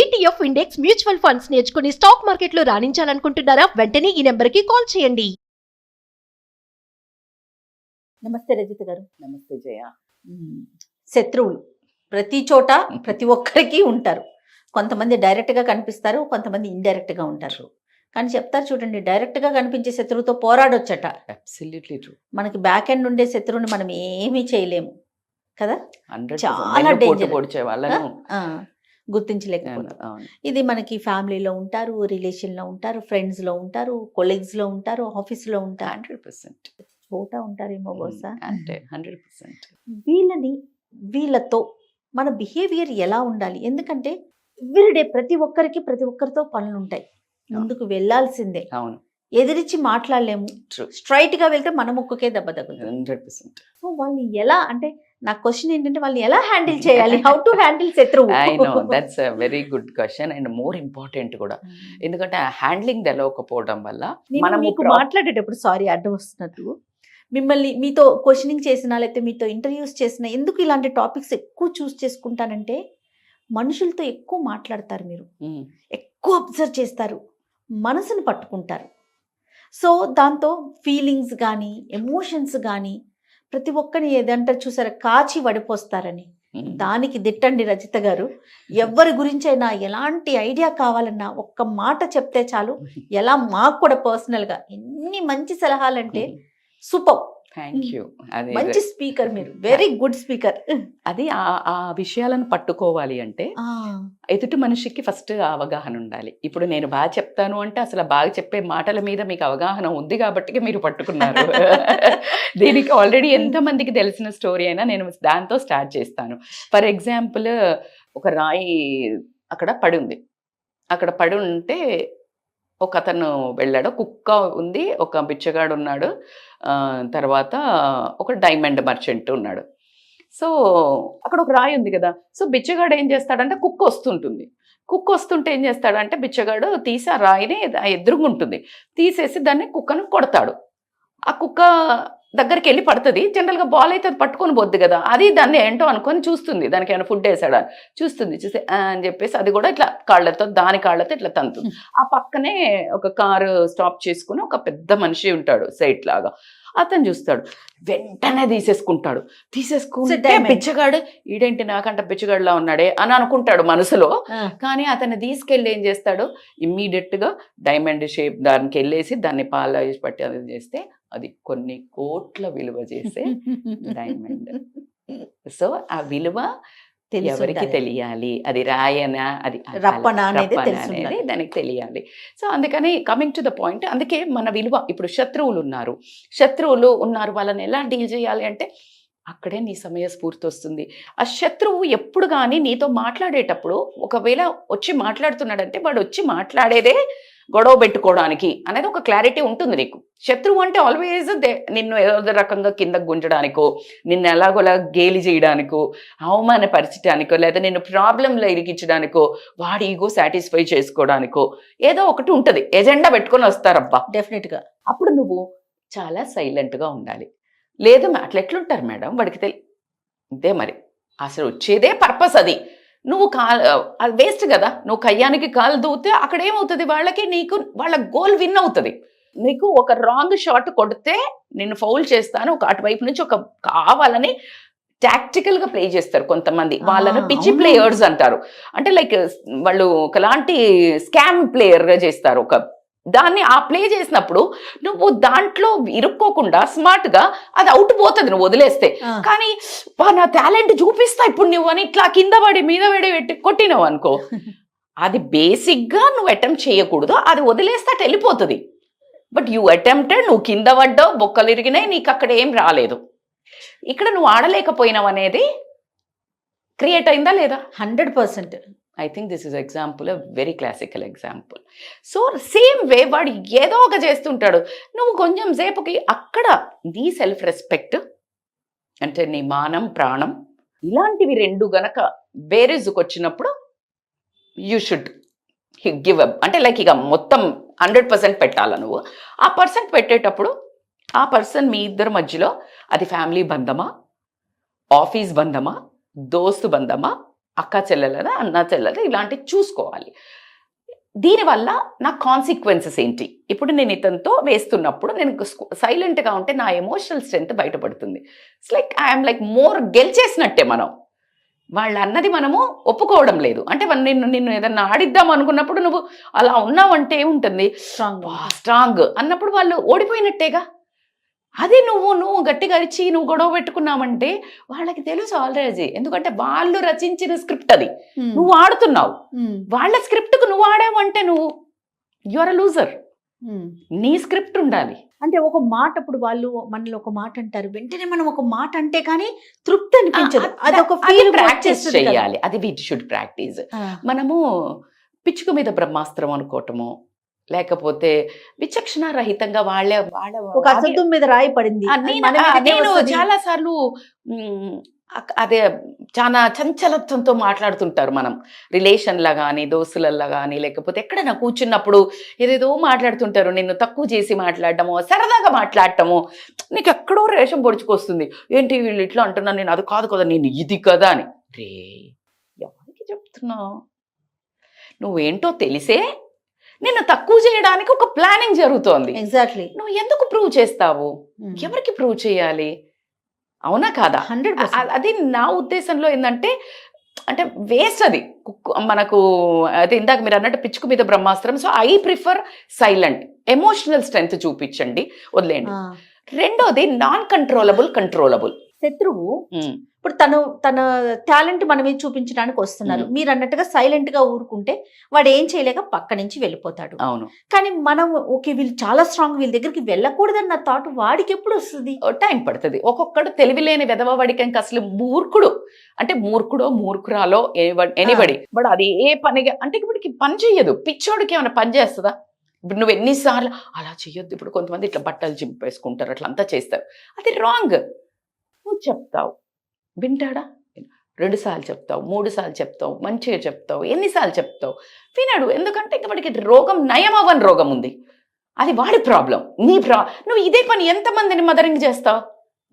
ETF index mutual funds నేర్చుకుని stock మార్కెట్లో రాణించాలనుకుంటున్నారా? వెంటనే ఈ నెంబర్కి కాల్ చేయండి. నమస్తే రజిత గారు. నమస్తే జయ. శత్రువులు ప్రతి చోట ప్రతి ఒక్కరికి ఉంటారు. కొంతమంది డైరెక్ట్గా కనిపిస్తారు, కొంతమంది ఇండైరెక్ట్గా ఉంటారు. కానీ చెప్తారు చూడండి, డైరెక్ట్గా కనిపించే శత్రువుతో పోరాడొచ్చట. Absolutely true. మనకి బ్యాక్ ఎండ్ ఉండే శత్రువుని మనం ఏమీ చేయలేము కదా. 100% చాలా డేంజర్. పొడిచే వాళ్ళను గుర్తించలేకపోతాం. ఇది మనకి ఫ్యామిలీలో ఉంటారు, రిలేషన్లో ఉంటారు, ఫ్రెండ్స్లో ఉంటారు, కొలీగ్స్లో ఉంటారు, ఆఫీస్లో ఉంటారు, 100% చోట ఉంటారేమో బహుశా. అంటే 100% వీళ్ళతో మన బిహేవియర్ ఎలా ఉండాలి? ఎందుకంటే ఎవ్రీడే ప్రతి ఒక్కరితో పనులు ఉంటాయి. ముందుకు వెళ్ళాల్సిందే. అవును, ఎదిరించి మాట్లాడలేము. ట్రూ. స్ట్రైట్ గా వెళ్తే మన ముక్కుకే దెబ్బ తగ్గుతుంది. 100%. సో వాళ్ళు ఎలా, అంటే నా క్వశ్చన్ ఏంటంటే వాళ్ళు ఎలా హ్యాండిల్ చేయాలి? హౌ టు హ్యాండిల్ శత్రువు? I know that's a very good question and more important కూడా. ఎందుకంటే హ్యాండ్లింగ్ తెలవకపోవడం వల్ల మనం మీకు మాట్లాడేటప్పుడు, సారీ అడ్డం వస్తున్నట్టు, మిమ్మల్ని మీతో క్వశ్చనింగ్ చేసినా లేకపోతే మీతో ఇంటర్వ్యూస్ చేసినా ఎందుకు ఇలాంటి టాపిక్స్ ఎక్కువ చూస్ చేసుకుంటానంటే, మనుషులతో ఎక్కువ మాట్లాడతారు, మీరు ఎక్కువ అబ్జర్వ్ చేస్తారు, మనసును పట్టుకుంటారు. సో దాంతో ఫీలింగ్స్ కానీ ఎమోషన్స్ కానీ ప్రతి ఒక్కరిని ఏదంటారు చూసారా, కాచి వడిపోస్తారని. దానికి దిట్టండి రజిత గారు. ఎవరి గురించైనా ఎలాంటి ఐడియా కావాలన్నా ఒక్క మాట చెప్తే చాలు. ఎలా మాకు కూడా పర్సనల్గా ఎన్ని మంచి సలహాలంటే సూపర్. Thank you. అది మంచి స్పీకర్, మీరు వెరీ గుడ్ స్పీకర్. అది ఆ విషయాలను పట్టుకోవాలి అంటే ఎదుటి మనిషికి ఫస్ట్ అవగాహన ఉండాలి. ఇప్పుడు నేను బాగా చెప్తాను అంటే అసలు బాగా చెప్పే మాటల మీద మీకు అవగాహన ఉంది కాబట్టి మీరు పట్టుకున్నారు. దీనికి ఆల్రెడీ ఎంతమందికి తెలిసిన స్టోరీ అయినా నేను దాంతో స్టార్ట్ చేస్తాను. ఫర్ ఎగ్జాంపుల్, ఒక రాయి అక్కడ పడి ఉంది. అక్కడ పడి ఉంటే ఒక అతను వెళ్ళాడు, కుక్క ఉంది, ఒక బిచ్చగాడు ఉన్నాడు, తర్వాత ఒక డైమండ్ మర్చెంట్ ఉన్నాడు. సో అక్కడ ఒక రాయి ఉంది కదా. సో బిచ్చగాడు ఏం చేస్తాడంటే, కుక్క వస్తుంటుంది. కుక్క వస్తుంటే ఏం చేస్తాడంటే, బిచ్చగాడు తీసి ఆ రాయిని ఎదురుగుంటుంది తీసేసి దాన్ని కుక్కను కొడతాడు. ఆ కుక్క దగ్గరికి వెళ్ళి పడుతుంది. జనరల్గా బాల్ అయితే అది పట్టుకొని పోద్ది కదా, అది దాన్ని ఏంటో అనుకొని చూస్తుంది, దానికి ఏమైనా ఫుడ్ వేసాడా చూస్తుంది. చూస్తే అని చెప్పేసి అది కూడా ఇట్లా దాని కాళ్ళతో ఇట్లా తంతుంది. ఆ పక్కనే ఒక కారు స్టాప్ చేసుకుని ఒక పెద్ద మనిషి ఉంటాడు, సైట్ లాగా. అతను చూస్తాడు, వెంటనే తీసేసుకుంటే బిచ్చగాడు, ఈడేంటి నాకంట బిచ్చగాడులా ఉన్నాడే అని అనుకుంటాడు మనసులో. కానీ అతన్ని తీసుకెళ్ళి ఏం చేస్తాడు, ఇమ్మీడియట్ గా డైమండ్ షేప్ దానికి వెళ్ళేసి దాన్ని పాలిష్ పట్టి అది చేస్తే అది కొన్ని కోట్ల విలువ చేసే డైమండ్. సో ఆ విలువ ఎవరికి తెలియాలి, అది రాయనా అది రప్పనా అనేది దానికి తెలియాలి. సో అందుకని కమింగ్ టు ద పాయింట్, అందుకే మన విలువ. ఇప్పుడు శత్రువులు ఉన్నారు వాళ్ళని ఎలా డీల్ చేయాలి అంటే, అక్కడే నీ సమయస్ఫూర్తి వస్తుంది. ఆ శత్రువు ఎప్పుడు కానీ నీతో మాట్లాడేటప్పుడు ఒకవేళ వచ్చి మాట్లాడుతున్నాడంటే, వాడు వచ్చి మాట్లాడేదే గొడవ పెట్టుకోవడానికి అనేది ఒక క్లారిటీ ఉంటుంది నీకు. శత్రువు అంటే ఆల్వేజ్ నిన్ను ఏదో రకంగా కింద గుంజడానికో, నిన్ను ఎలాగోలా గేలి చేయడానికో, అవమానపరచడానికో, లేదా నిన్ను ప్రాబ్లంలో ఇరికించడానికో, వాడి ఈగో సాటిస్ఫై చేసుకోవడానికో ఏదో ఒకటి ఉంటుంది, ఎజెండా పెట్టుకొని వస్తారబ్బా డెఫినెట్గా. అప్పుడు నువ్వు చాలా సైలెంట్గా ఉండాలి. లేదు అట్లా ఎట్లుంటారు మేడం, వాడికి ఇదే మరి అసలు వచ్చేదే పర్పస్ అది. నువ్వు అది వేస్ట్ కదా, నువ్వు కయ్యానికి కాలు దూతే అక్కడ ఏమవుతుంది, వాళ్ళకి నీకు వాళ్ళ గోల్ విన్ అవుతుంది. నీకు ఒక రాంగ్ షాట్ కొడితే నిన్ను ఫౌల్ చేస్తాను, ఒక అటువైపు నుంచి ఒక కావాలని టాక్టికల్ గా ప్లే చేస్తారు కొంతమంది. వాళ్ళని పిచ్చి ప్లేయర్స్ అంటారు. అంటే లైక్ వాళ్ళు ఒకలాంటి స్కామ్ ప్లేయర్ గా చేస్తారు. దాన్ని ఆ ప్లే చేసినప్పుడు నువ్వు దాంట్లో ఇరుక్కోకుండా స్మార్ట్ గా అది అవుట్ పోతుంది నువ్వు వదిలేస్తే. కానీ నా టాలెంట్ చూపిస్తా ఇప్పుడు నువ్వు అని ఇట్లా కింద పడి మీద పెట్టి కొట్టినావు అనుకో, అది బేసిక్ గా నువ్వు అటెంప్ట్ చేయకూడదు, అది వదిలేస్తే అటు వెళ్ళిపోతుంది. బట్ యూ అటెంప్టెడ్, నువ్వు కింద పడ్డావు, బొక్కలు ఇరిగినాయి, నీకు అక్కడ ఏం రాలేదు. ఇక్కడ నువ్వు ఆడలేకపోయినావు అనేది క్రియేట్ అయిందా లేదా? 100%. I think this is example, very classical example. So same way వాడు ఏదో ఒక చేస్తుంటాడు, నువ్వు కొంచెం సేపుకి అక్కడ నీ సెల్ఫ్ రెస్పెక్ట్ అంటే నీ మానం ప్రాణం ఇలాంటివి రెండు గనక బేరేజ్కి వచ్చినప్పుడు యూ షుడ్ గివ్ అప్. అంటే లైక్ ఇక మొత్తం 100% పెట్టాలా నువ్వు. ఆ పర్సెంట్ పెట్టేటప్పుడు ఆ పర్సన్ మీ ఇద్దరి మధ్యలో అది ఫ్యామిలీ బంధమా, ఆఫీస్ బంధమా, దోస్తు బంధమా, అక్క చెల్లెలదా అన్న చెల్లెదా ఇలాంటివి చూసుకోవాలి. దీనివల్ల నా కాన్సిక్వెన్సెస్ ఏంటి? ఇప్పుడు నేను ఇతనితో వేస్తున్నప్పుడు నేను సైలెంట్గా ఉంటే నా ఎమోషనల్ స్ట్రెంగ్త్ బయటపడుతుంది. It's like I'm like more గెలిచేసినట్టే. వాళ్ళు అన్నది మనము ఒప్పుకోవడం లేదు అంటే నిన్ను ఏదన్నా ఆడిద్దాం అనుకున్నప్పుడు నువ్వు అలా ఉన్నావంటే ఏముంటుంది, స్ట్రాంగ్ అన్నప్పుడు వాళ్ళు ఓడిపోయినట్టేగా. అది నువ్వు గట్టిగా అరిచి నువ్వు గొడవ పెట్టుకున్నావంటే వాళ్ళకి తెలుసు ఆల్రెడీ, ఎందుకంటే వాళ్ళు రచించిన స్క్రిప్ట్ అది, నువ్వు ఆడుతున్నావు. వాళ్ళ స్క్రిప్ట్కు నువ్వు ఆడావంటే నువ్వు యువర్ లూజర్. నీ స్క్రిప్ట్ ఉండాలి. అంటే ఒక మాట, ఇప్పుడు వాళ్ళు మనలో ఒక మాట అంటారు, వెంటనే మనం ఒక మాట అంటే కానీ తృప్తి అనిపించదు. అదొక ఫీల్ ప్రాక్టీస్ చేయాలి. అది వి షుడ్ ప్రాక్టీస్. మనము పిచ్చుక మీద బ్రహ్మాస్త్రం అనుకోవటము, లేకపోతే విచక్షణ రహితంగా వాళ్ళ ఒక అసత్యం మీద రాయి పడింది. నేను చాలా సార్లు అదే చాలా చంచలత్వంతో మాట్లాడుతుంటారు. మనం రిలేషన్లా కానీ దోస్తులల్లా కానీ లేకపోతే ఎక్కడైనా కూర్చున్నప్పుడు ఏదేదో మాట్లాడుతుంటారు. నిన్ను తక్కువ చేసి మాట్లాడటము, సరదాగా మాట్లాడటము, నీకు ఎక్కడో రేషం పొడుచుకొస్తుంది. ఏంటి వీళ్ళు ఇట్లా అంటున్నా, నేను అది కాదు కదా, నేను ఇది కదా అని. రే ఎవరికి చెప్తున్నావు? నువ్వేంటో తెలిసే నిన్ను తక్కువ చేయడానికి ఒక ప్లానింగ్ జరుగుతోంది. ఎగ్జాక్ట్లీ. నువ్వు ఎందుకు ప్రూవ్ చేస్తావు? ఎవరికి ప్రూవ్ చేయాలి? అవునా కాదా? 100%. అది నా ఉద్దేశంలో ఏంటంటే అంటే వేస్ట్ అది మనకు. అదే ఇందాక మీరు అన్నట్టు పిచ్చుకు మీద బ్రహ్మాస్త్రం. So I prefer silent. Emotional strength చూపించండి, వదిలేయండి. రెండోది నాన్ కంట్రోలబుల్. శత్రువు ఇప్పుడు తన టాలెంట్ మన మీద చూపించడానికి వస్తున్నారు. మీరు అన్నట్టుగా సైలెంట్ గా ఊరుకుంటే వాడు ఏం చేయలేక పక్క నుంచి వెళ్ళిపోతాడు. అవును. కానీ మనం ఓకే వీళ్ళు చాలా స్ట్రాంగ్, వీళ్ళ దగ్గరికి వెళ్ళకూడదన్న థాట్ వాడికి ఎప్పుడు వస్తుంది? టైం పడుతుంది. ఒక్కొక్కడు తెలివిలేని వెదవవాడికి ఇంకా అసలు మూర్ఖుడు అంటే మూర్ఖురాలో ఎనీబడి బట్ అది ఏ పనిగా అంటే ఇప్పటికి పని చెయ్యదు. పిచ్చోడికి ఏమైనా పని చేస్తుందా? ఇప్పుడు నువ్వు ఎన్నిసార్లు అలా చెయ్యొద్దు. ఇప్పుడు కొంతమంది ఇట్లా బట్టలు చింపేసుకుంటారు, అట్లా అంతా చేస్తారు. అది రాంగ్. నువ్వు చెప్తావు, వింటాడా? 2 సార్లు చెప్తావు, 3 సార్లు చెప్తావు, మంచిగా చెప్తావు, ఎన్నిసార్లు చెప్తావు, వినడు. ఎందుకంటే ఇంక వాడికి రోగం నయం అవ్వని రోగం ఉంది. అది వాడి ప్రాబ్లం. నువ్వు ఇదే పని ఎంతమందిని మదరింగ్ చేస్తావు?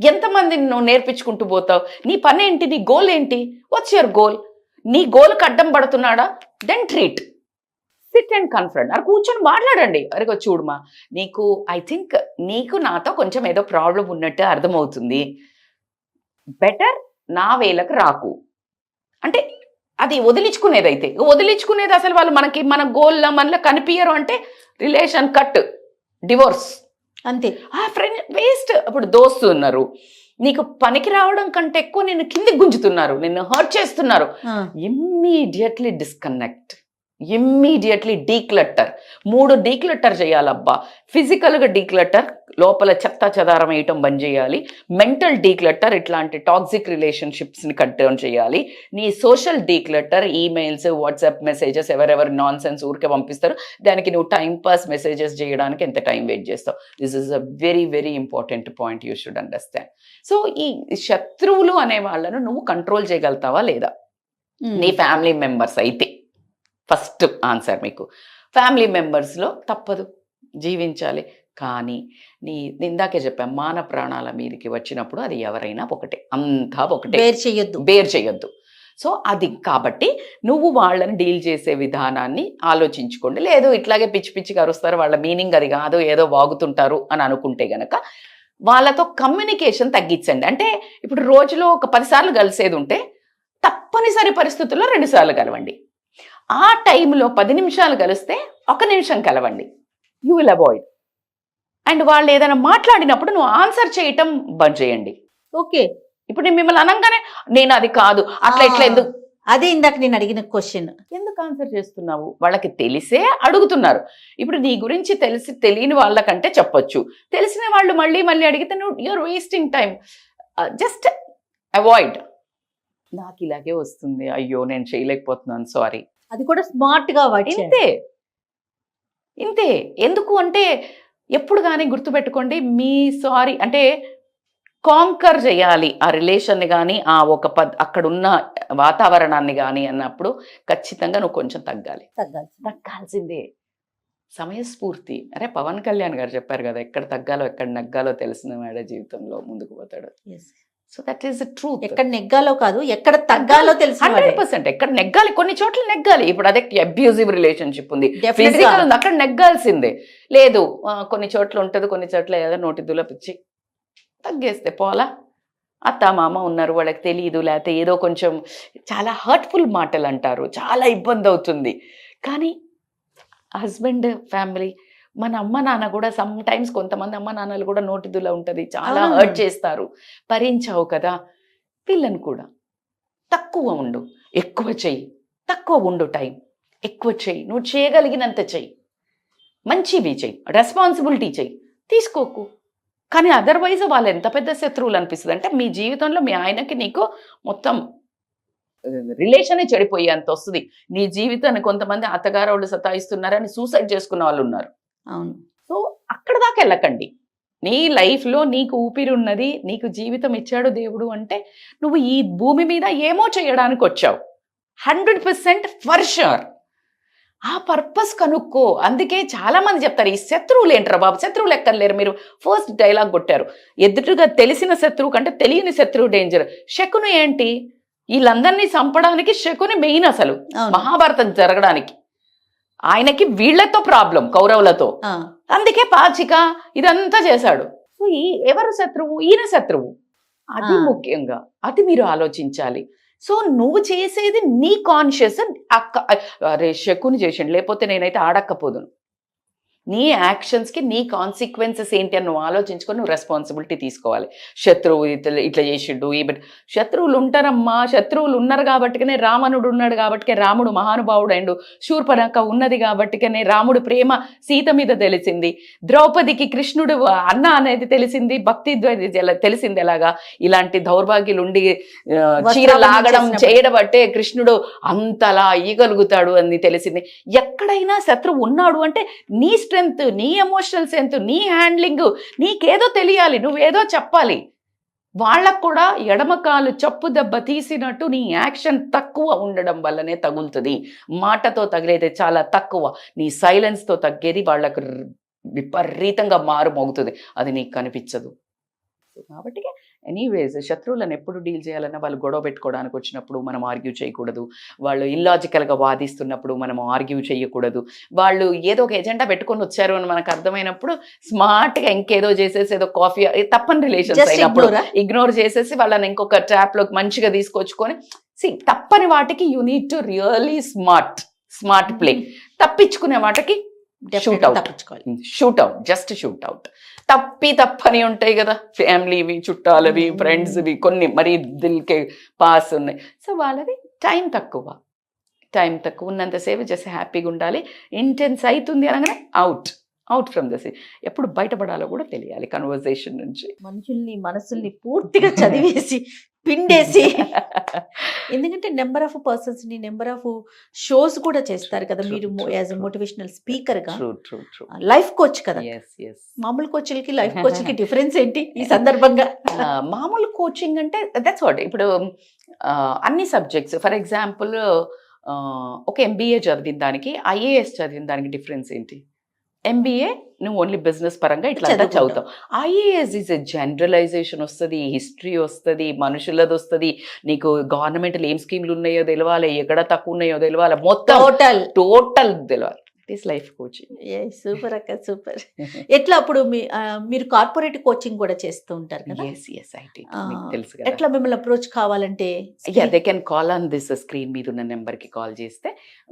ఎంతమందిని నువ్వు నేర్పించుకుంటూ పోతావు? నీ పని ఏంటి? నీ గోల్ ఏంటి? What's your goal? నీ గోల్కి అడ్డం పడుతున్నాడా? Then treat. Sit and confront. అది కూర్చొని మాట్లాడండి. అరే చూడమా, ఐ థింక్ నీకు నాతో కొంచెం ఏదో ప్రాబ్లం ఉన్నట్టు అర్థమవుతుంది. బెటర్ నా వేలకు రాకు అంటే అది వదిలించుకునేది అసలు వాళ్ళు మన గోల్లో మనలో కనిపించరు అంటే రిలేషన్ కట్, డివోర్స్ అంతే. ఆ ఫ్రెండ్ వేస్ట్. ఇప్పుడు దోస్తు ఉన్నారు, నీకు పనికి రావడం కంటే ఎక్కువ నిన్ను కిందికి గుంజుతున్నారు, నిన్ను హర్ట్ చేస్తున్నారు. Immediately disconnect, immediately declutter. 3 declutter చేయాలబ్బా. ఫిజికల్గా డీక్లటర్, లోపల చెత్త చెదారం వేయటం బంద్ చేయాలి. మెంటల్ డీక్లటర్, ఇట్లాంటి టాక్సిక్ రిలేషన్షిప్స్ని కట్ డౌన్ చేయాలి. నీ social declutter, emails, WhatsApp messages, ఎవరెవరు నాన్ సెన్స్ ఊరికే పంపిస్తారు, దానికి నువ్వు టైం పాస్ మెసేజెస్ చేయడానికి ఎంత టైం వెయిట్ చేస్తావు? This is a very very important point you should understand. So ఈ శత్రువులు అనే వాళ్ళను నువ్వు కంట్రోల్ చేయగలుగుతావా లేదా? నీ ఫ్యామిలీ మెంబర్స్ అయితే ఫస్ట్ ఆన్సర్ మీకు. ఫ్యామిలీ మెంబర్స్లో తప్పదు, జీవించాలి. కానీ ఇందాకే చెప్పాను, మాన ప్రాణాల మీదకి వచ్చినప్పుడు అది ఎవరైనా ఒకటే, అంతా ఒకటే, బేర్ చేయొద్దు. సో అది కాబట్టి నువ్వు వాళ్ళని డీల్ చేసే విధానాన్ని ఆలోచించుకోండి. లేదు ఇట్లాగే పిచ్చి పిచ్చిగా అరుస్తారు, వాళ్ళ మీనింగ్ అది కాదు, ఏదో వాగుతుంటారు అని అనుకుంటే గనక వాళ్ళతో కమ్యూనికేషన్ తగ్గించండి. అంటే ఇప్పుడు రోజులో ఒక 10 సార్లు కలిసేది ఉంటే తప్పనిసరి పరిస్థితుల్లో 2 సార్లు కలవండి. ఆ టైంలో 10 నిమిషాలు కలిస్తే 1 నిమిషం కలవండి. You will avoid. అండ్ వాళ్ళు ఏదైనా మాట్లాడినప్పుడు నువ్వు ఆన్సర్ చేయటం బంద్ చేయండి. ఓకే. ఇప్పుడు నేను మిమ్మల్ని అనగానే నేను అది కాదు అట్లా ఇట్లా ఎందుకు, అదే ఇందాక నేను అడిగిన క్వశ్చన్, ఎందుకు ఆన్సర్ చేస్తున్నావు? వాళ్ళకి తెలిసే అడుగుతున్నారు. ఇప్పుడు నీ గురించి తెలియని వాళ్ళకంటే చెప్పొచ్చు, తెలిసిన వాళ్ళు మళ్ళీ మళ్ళీ అడిగితే నువ్వు you are wasting time. Just avoid. నాకు ఇలాగే వస్తుంది, అయ్యో నేను చేయలేకపోతున్నాను, సారీ. అది కూడా స్మార్ట్ గా ఇంతే. ఎందుకు అంటే ఎప్పుడు కానీ గుర్తుపెట్టుకోండి, మీ సారీ అంటే కాంకర్ చేయాలి ఆ రిలేషన్ని కానీ ఆ అక్కడున్న వాతావరణాన్ని కానీ అన్నప్పుడు ఖచ్చితంగా నువ్వు కొంచెం తగ్గాల్సిందే. సమయస్ఫూర్తి. అరే పవన్ కళ్యాణ్ గారు చెప్పారు కదా, ఎక్కడ తగ్గాలో ఎక్కడ నగ్గాలో తెలిసిన వాడే జీవితంలో ముందుకు పోతాడు. So that is the truth. ఎక్కడ నెగ్గాలో కాదు, ఎక్కడ తగ్గాలో తెలిసిన 100% ఎక్కడ నెగ్గాలి, కొన్ని చోట్ల నెగ్గాలి. ఇప్పుడు అదే అబ్యూజివ్ రిలేషన్షిప్ ఉంది, Definitely ఫిజికల్ గా. ఉంది, అక్కడ నెగ్గాల్సిందే. లేదు కొన్ని చోట్ల ఉంటుంది, కొన్ని చోట్ల ఏదో నోటి దులపిచ్చి తగ్గేస్తే పోలా. అత్త మామ ఉన్నారు, వాళ్ళకి తెలియదు, లేకపోతే ఏదో కొంచెం చాలా హర్ట్ఫుల్ మాటలు అంటారు, చాలా ఇబ్బంది అవుతుంది. కానీ హస్బెండ్ ఫ్యామిలీ, మన అమ్మ నాన్న కూడా సమ్ టైమ్స్ కొంతమంది అమ్మ నాన్నలు కూడా నోటిదుల ఉంటుంది, చాలా అవును. హర్ట్ చేస్తారు. భరించావు కదా, పిల్లని కూడా తక్కువ ఉండు, ఎక్కువ చెయ్యి, తక్కువ ఉండు టైం, ఎక్కువ చెయ్యి, నువ్వు చేయగలిగినంత చెయ్యి, మంచివి చెయ్యి, రెస్పాన్సిబిలిటీ చెయ్యి, తీసుకోకు. కానీ అదర్వైజ్ వాళ్ళు ఎంత పెద్ద శత్రువులు అనిపిస్తుంది అంటే, మీ జీవితంలో మీ ఆయనకి నీకు మొత్తం రిలేషనే చెడిపోయి అంత వస్తుంది. నీ జీవితాన్ని కొంతమంది అత్తగారు వాళ్ళు సతాయిస్తున్నారని సూసైడ్ చేసుకున్న వాళ్ళు ఉన్నారు. అవును. సో అక్కడ దాకా వెళ్ళకండి. నీ లైఫ్లో నీకు ఊపిరి ఉన్నది, నీకు జీవితం ఇచ్చాడు దేవుడు అంటే, నువ్వు ఈ భూమి మీద ఏమో చేయడానికి వచ్చావు, 100% ఫర్ షూర్. ఆ పర్పస్ కనుక్కో. అందుకే చాలా మంది చెప్తారు, ఈ శత్రువులు ఏంటరా బాబు, శత్రువులు ఎక్కర్లేరు. మీరు ఫస్ట్ డైలాగ్ కొట్టారు, ఎదుటిగా తెలిసిన శత్రువు కంటే తెలియని శత్రువు డేంజర్. శకుని ఏంటి, వీళ్ళందరినీ చంపడానికి శకుని మెయిన్ అసలు, అవును. మహాభారతం జరగడానికి. ఆయనకి వీళ్లతో ప్రాబ్లం, కౌరవులతో. ఆ, అందుకే పాచిక ఇదంతా చేశాడు. సో ఎవరు శత్రువు, ఈయన శత్రువు. అది ముఖ్యంగా, అది మీరు ఆలోచించాలి. సో నువ్వు చేసేది నీ కాన్షియస్. అరే శకుని చేసిండు, లేకపోతే నేనైతే ఆడక్కపోదును. నీ యాక్షన్స్కి నీ కాన్సిక్వెన్సెస్ ఏంటి అని నువ్వు ఆలోచించుకొని నువ్వు రెస్పాన్సిబిలిటీ తీసుకోవాలి. శత్రువు ఇట్లా చేసిండు, శత్రువులు ఉంటారమ్మా. శత్రువులు ఉన్నారు కాబట్టికనే రావణుడు ఉన్నాడు, కాబట్టికే రాముడు మహానుభావుడు అయిండు. శూర్పణఖ ఉన్నది కాబట్టికనే రాముడు ప్రేమ సీత మీద తెలిసింది. ద్రౌపదికి కృష్ణుడు అన్న అనేది తెలిసింది, భక్తి తెలిసింది. ఎలాగా ఇలాంటి దౌర్భాగ్యులు ఉండి చీర లాగడం చేయడం బట్టే కృష్ణుడు అంతలా ఇయ్యగలుగుతాడు అని తెలిసింది. ఎక్కడైనా శత్రువు ఉన్నాడు అంటే నీ స్ట్రెంగ్త్, నీ ఎమోషనల్ స్ట్రెంగ్త్, నీ హ్యాండ్లింగ్, నీకేదో తెలియాలి, నువ్వేదో చెప్పాలి. వాళ్ళకు కూడా ఎడమకాలు చప్పు దెబ్బ తీసినట్టు నీ యాక్షన్ తక్కువ ఉండడం వల్లనే తగులుతుంది. మాటతో తగిలేది చాలా తక్కువ, నీ సైలెన్స్తో తగ్గేది వాళ్ళకు విపరీతంగా మారుమోగుతుంది, అది నీకు కనిపించదు. కాబట్టి ఎనీవేస్ శత్రువులను ఎప్పుడు డీల్ చేయాలన్నా, వాళ్ళు గొడవ పెట్టుకోవడానికి వచ్చినప్పుడు మనం ఆర్గ్యూ చేయకూడదు. వాళ్ళు ఇల్లాజికల్గా వాదిస్తున్నప్పుడు మనం ఆర్గ్యూ చేయకూడదు. వాళ్ళు ఏదో ఒక ఎజెండా పెట్టుకొని వచ్చారు అని మనకు అర్థమైనప్పుడు స్మార్ట్గా ఇంకేదో చేసేసి ఏదో కాఫీ, తప్పని రిలేషన్స్ అయినప్పుడు ఇగ్నోర్ చేసేసి వాళ్ళని ఇంకొక ట్రాప్లోకి మంచిగా తీసుకొచ్చుకొని, తప్పని వాటికి you need to really smart play. తప్పించుకునే వాటికి shoot out, just shoot out. తప్పని ఉంటాయి కదా, ఫ్యామిలీవి, చుట్టాలవి, ఫ్రెండ్స్వి, కొన్ని మరి దిల్కే పాస్ ఉన్నాయి. సో వాళ్ళది టైం తక్కువ ఉన్నంతసేపు జస్ట్ హ్యాపీగా ఉండాలి. ఇంటెన్స్ అవుతుంది అనగానే అవుట్ ఫ్రమ్ ద సీ. ఎప్పుడు బయటపడాలో కూడా తెలియాలి కన్వర్సేషన్ నుంచి. మనుషుల్ని మనసుల్ని పూర్తిగా చదివేసి పిండేసి, ఎందుకంటే నెంబర్ ఆఫ్ పర్సన్స్ ని, నెంబర్ ఆఫ్ షోస్ కూడా చేస్తారు కదా మీరు యాజ్ ఎ మోటివేషనల్ స్పీకర్ గా, లైఫ్ కోచ్ కదా. మామూలు కోచ్లకి లైఫ్ కోచ్లకి డిఫరెన్స్ ఏంటి ఈ సందర్భంగా? మామూలు కోచింగ్ అంటే దట్స్ వాట్. ఇప్పుడు అన్ని సబ్జెక్ట్స్, ఫర్ ఎగ్జాంపుల్ ఒక MBA చదివిన దానికి IAS చదివిన దానికి డిఫరెన్స్ ఏంటి? MBA నువ్వు ఓన్లీ బిజినెస్ పరంగా ఇట్లా చదువుతావు. IAS ఈజ్ ఎ జనరలైజేషన్ వస్తుంది, హిస్టరీ వస్తుంది, మనుషులది వస్తుంది, నీకు గవర్నమెంట్లో ఏం స్కీమ్లు ఉన్నాయో తెలియాలి, ఎక్కడ తక్కువ ఉన్నాయో తెలియాలి, మొత్తం టోటల్ తెలియాలి. It is life coaching. Super అక్క, సూపర్. ఎట్లా అప్పుడు మీరు కార్పొరేట్ కోచింగ్ కూడా చేస్తూ ఉంటారు కదా? తెలుసు. ఎట్లా మిమ్మల్ని అప్రోచ్ కావాలంటే? They can call on this screen మీద ఉన్న నెంబర్కి కాల్ చేస్తే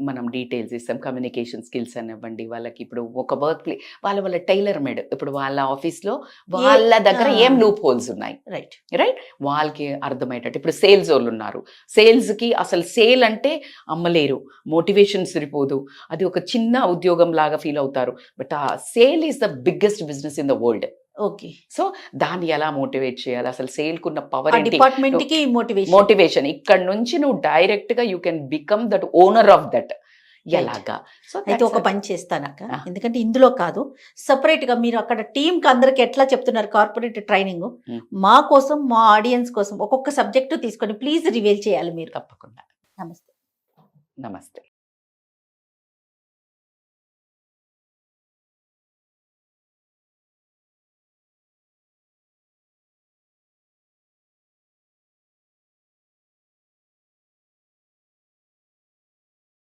మనం డీటెయిల్స్ ఇస్తాం. కమ్యూనికేషన్ స్కిల్స్ అని ఇవ్వండి వాళ్ళకి. ఇప్పుడు ఒక వర్క్ ప్లే వాళ్ళ టైలర్ మేడ్, ఇప్పుడు వాళ్ళ ఆఫీస్లో వాళ్ళ దగ్గర ఏం లూప్ హోల్స్ ఉన్నాయి, రైట్, వాళ్ళకి అర్థమయ్యేటట్టు. ఇప్పుడు సేల్స్ వాళ్ళు ఉన్నారు, సేల్స్కి అసలు సేల్ అంటే అమ్మలేరు, మోటివేషన్ సరిపోదు, అది ఒక చిన్న ఉద్యోగం లాగా ఫీల్ అవుతారు. బట్ ఆ sale is the biggest business in the world. Okay. So దాన్ని ఎలా మోటివేట్ చేయాలి, అసలు సేల్ కున్న పవర్, డిపార్ట్మెంట్ కి మోటివేషన్, ఇక్కడ నుంచి నువ్వు డైరెక్ట్ గా you can become that owner of that. ఎలాగా? సో అయితే ఒక పని చేస్తానక్క, ఎందుకంటే ఇందులో కాదు, సపరేట్ గా మీరు అక్కడ టీమ్ కి అందరికి ఎట్లా చెప్తున్నారు కార్పొరేట్ ట్రైనింగ్, మా కోసం, మా ఆడియన్స్ కోసం ఒక్కొక్క సబ్జెక్టు తీసుకొని ప్లీజ్ రివీల్ చేయాలి మీరు. తప్పకుండా. నమస్తే.